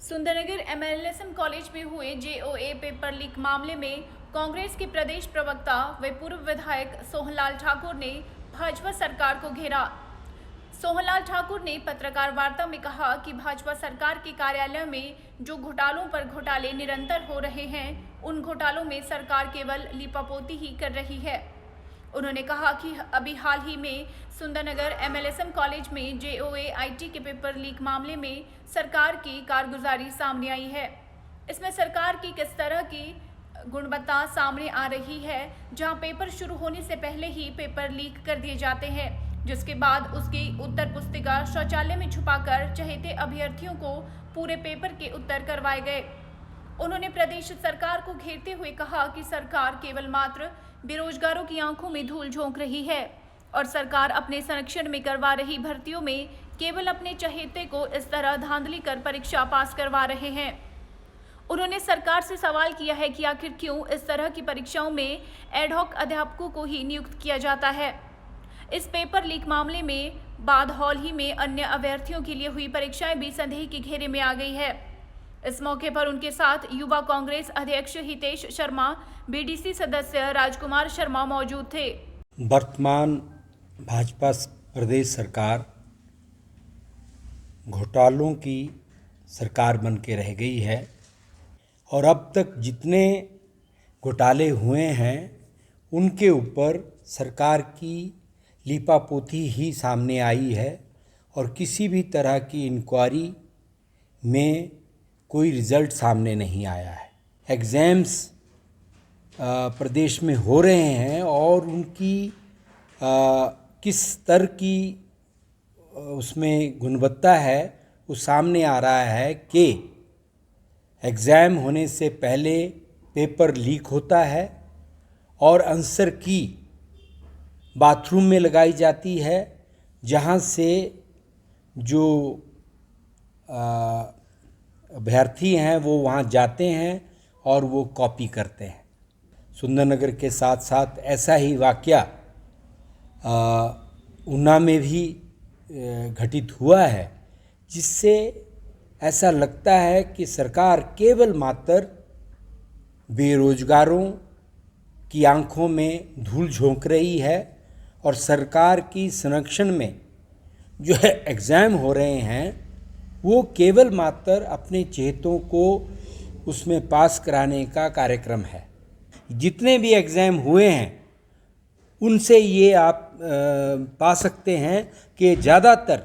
Sundernagar MLSM college में हुए JOA paper leak मामले में कांग्रेस के प्रदेश प्रवक्ता व पूर्व विधायक सोहनलाल ठाकुर ने भाजपा सरकार को घेरा। सोहनलाल ठाकुर ने पत्रकार वार्ता में कहा कि भाजपा सरकार के कार्यालय में जो घोटालों पर घोटाले निरंतर हो रहे हैं, उन घोटालों में सरकार केवल लीपापोती ही कर रही है। उन्होंने कहा कि अभी हाल ही में सुंदरनगर एमएलएसएम कॉलेज में जेओए आईटी के पेपर लीक मामले में सरकार की कारगुजारी सामने आई है। इसमें सरकार की किस तरह की गुणवत्ता सामने आ रही है, जहां पेपर शुरू होने से पहले ही पेपर लीक कर दिए जाते हैं, जिसके बाद उसकी उत्तर पुस्तिका शौचालय में छुपाकर चहेते अभ्यर्थियों को पूरे पेपर के उत्तर करवाए गए। उन्होंने प्रदेश सरकार को घेरते हुए कहा कि सरकार केवल मात्र बेरोजगारों की आंखों में धूल झोंक रही है और सरकार अपने संरक्षण में करवा रही भर्तियों में केवल अपने चहेते को इस तरह धांधली कर परीक्षा पास करवा रहे हैं। उन्होंने सरकार से सवाल किया है कि आखिर क्यों इस तरह की परीक्षाओं में एडहॉक अध्यापकों को ही नियुक्त किया जाता है। इस पेपर लीक मामले में बाद हाल ही में अन्य अभ्यर्थियों के लिए हुई परीक्षाएं भी संदेह के घेरे में आ गई है। इस मौके पर उनके साथ युवा कांग्रेस अध्यक्ष हितेश शर्मा, बीडीसी सदस्य राजकुमार शर्मा मौजूद थे। वर्तमान भाजपा प्रदेश सरकार घोटालों की सरकार बन के रह गई है और अब तक जितने घोटाले हुए हैं उनके ऊपर सरकार की लीपापोती ही सामने आई है और किसी भी तरह की इंक्वायरी में कोई रिज़ल्ट सामने नहीं आया है। एग्ज़ाम्स प्रदेश में हो रहे हैं और उनकी किस स्तर की उसमें गुणवत्ता है वो सामने आ रहा है कि एग्ज़ाम होने से पहले पेपर लीक होता है और आंसर की बाथरूम में लगाई जाती है, जहाँ से जो अभ्यर्थी हैं वो वहाँ जाते हैं और वो कॉपी करते हैं। सुंदरनगर के साथ साथ ऐसा ही वाक़या ऊना में भी घटित हुआ है, जिससे ऐसा लगता है कि सरकार केवल मात्र बेरोजगारों की आंखों में धूल झोंक रही है और सरकार की संरक्षण में जो है एग्ज़ाम हो रहे हैं वो केवल मात्र अपने चहेतों को उसमें पास कराने का कार्यक्रम है। जितने भी एग्ज़ाम हुए हैं उनसे ये आप पा सकते हैं कि ज़्यादातर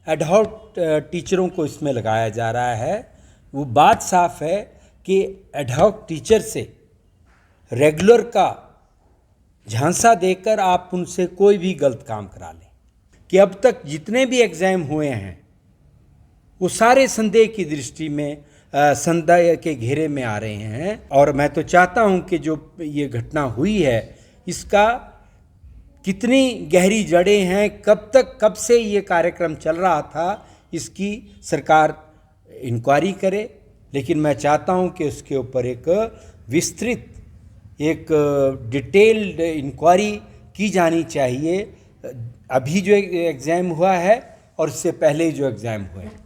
एडहॉक टीचरों को इसमें लगाया जा रहा है। वो बात साफ है कि एडहॉक टीचर से रेगुलर का झांसा देकर आप उनसे कोई भी गलत काम करा लें। कि अब तक जितने भी एग्ज़ाम हुए हैं वो सारे संदेह की दृष्टि में संदेह के घेरे में आ रहे हैं और मैं तो चाहता हूं कि जो ये घटना हुई है इसका कितनी गहरी जड़ें हैं, कब से ये कार्यक्रम चल रहा था, इसकी सरकार इंक्वायरी करे। लेकिन मैं चाहता हूं कि उसके ऊपर एक विस्तृत, एक डिटेल्ड इंक्वायरी की जानी चाहिए। अभी जो एग्ज़ाम हुआ है और इससे पहले जो एग्ज़ाम हुए हैं।